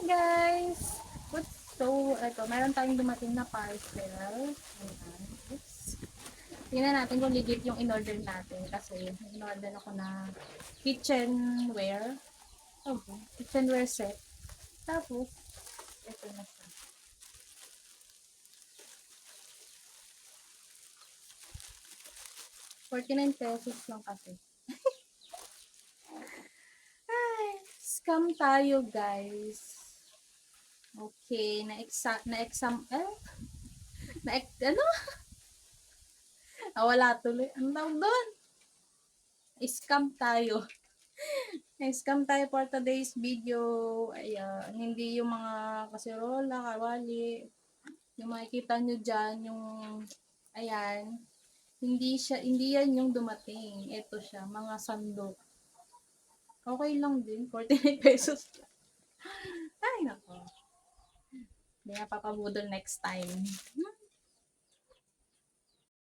guys! So, ito, meron tayong dumating na parcel. Ayan. Oops. Tingnan natin kung legit yung in-order natin kasi in-order ako na kitchenware. Oh, kitchenware set. Tapos, ito na siya. ₱49 lang kasi. Ay, scam tayo guys. Okay, ano? Wala tuloy. Ano tawag doon? Scam tayo. Na-scam tayo for today's video. Ayan, hindi yung mga kaserola, kawali, yung makikita nyo dyan, yung, ayan, hindi yan yung dumating. Ito siya, mga sandok. Okay lang din, ₱49. Ay, nako. Hindi nga papabudol next time.